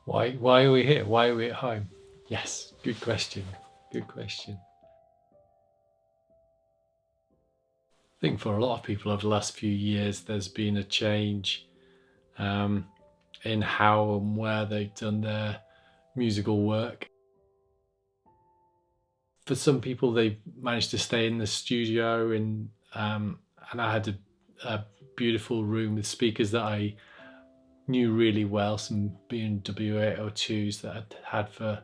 Why are we here? Why are we at home? Yes, good question. Good question. I think for a lot of people over the last few years, there's been a change in how and where they've done their musical work. For some people, they managed to stay in the studio, and I had a beautiful room with speakers that I knew really well, some B&W 802s that I'd had for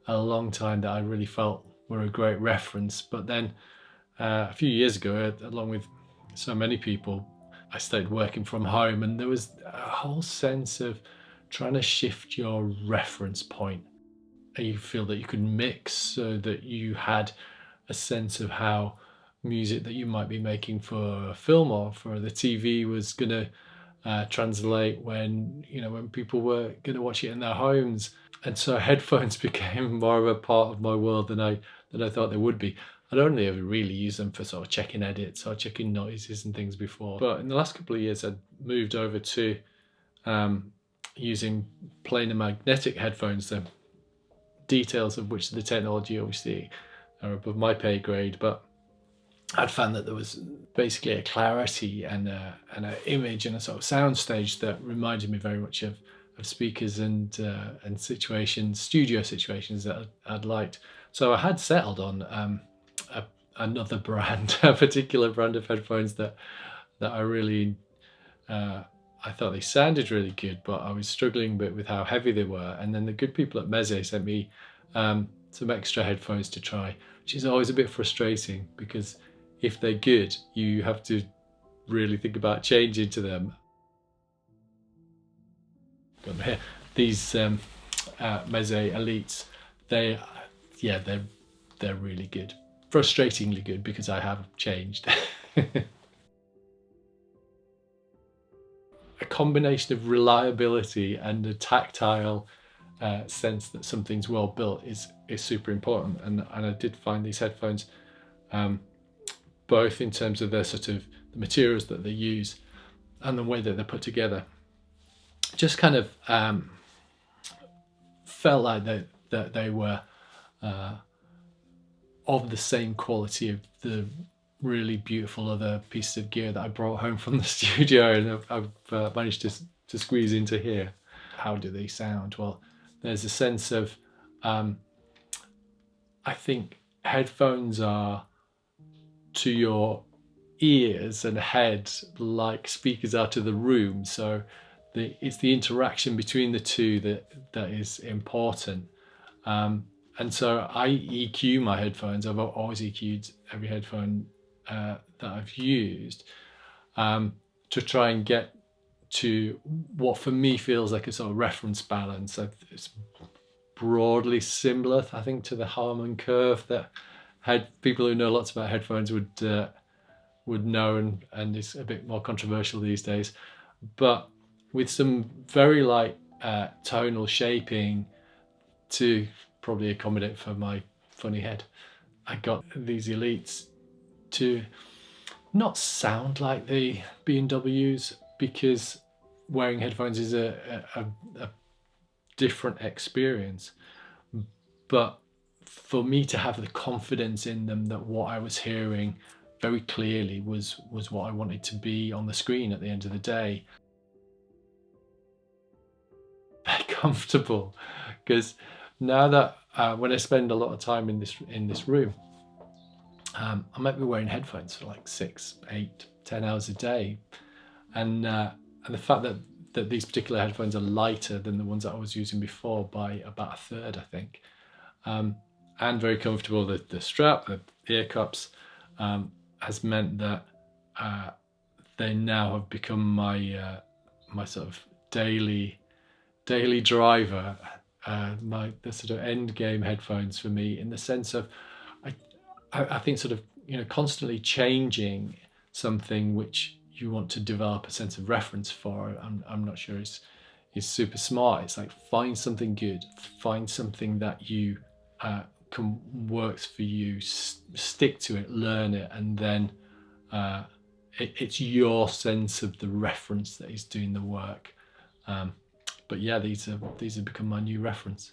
a long time that I really felt were a great reference. But then a few years ago, along with so many people, I started working from home, and there was a whole sense of trying to shift your reference point. And you feel that you could mix so that you had a sense of how music that you might be making for a film or for the TV was going to translate when people were going to watch it in their homes. And so headphones became more of a part of my world than I thought they would be. I'd only ever really used them for sort of checking edits or checking noises and things before. But in the last couple of years, I'd moved over to using plain and magnetic headphones, the details of which the technology obviously are above my pay grade, but I'd found that there was basically a clarity and an image and a sort of sound stage that reminded me very much of speakers and situations, studio situations that I'd liked. So I had settled on another brand, a particular brand of headphones that I really I thought they sounded really good, but I was struggling a bit with how heavy they were. And then the good people at Meze sent me some extra headphones to try, which is always a bit frustrating because if they're good, you have to really think about changing to them. Got them here. These Meze Elites, they're really good. Frustratingly good because I have changed. A combination of reliability and a tactile sense that something's well built is super important. And I did find these headphones, both in terms of their sort of the materials that they use and the way that they're put together, just kind of felt like that they were of the same quality of the really beautiful other pieces of gear that I brought home from the studio, and I've managed to squeeze into here. How do they sound? Well, there's a sense of I think headphones are to your ears and head like speakers are to the room, so it's the interaction between the two that is important. And so I EQ my headphones. I've always EQ'd every headphone that I've used to try and get to what for me feels like a sort of reference balance. It's broadly similar, I think, to the Harman curve that people who know lots about headphones would know, and it's a bit more controversial these days, but with some very light tonal shaping to probably accommodate for my funny head. I got these Elites to not sound like the B&Ws because wearing headphones is a different experience, but for me to have the confidence in them that what I was hearing very clearly was what I wanted to be on the screen at the end of the day. Very comfortable, because now that when I spend a lot of time in this room, I might be wearing headphones for like 6, 8, 10 hours a day, and the fact that these particular headphones are lighter than the ones that I was using before by about a third, I think, and very comfortable. The strap, the ear cups, has meant that they now have become my sort of daily driver, the sort of end game headphones for me, in the sense of I think sort of constantly changing something which you want to develop a sense of reference for. I'm not sure is super smart. It's like find something good, find something that you works for you, stick to it, learn it, and then it's your sense of the reference that is doing the work. yeah, these have become my new reference.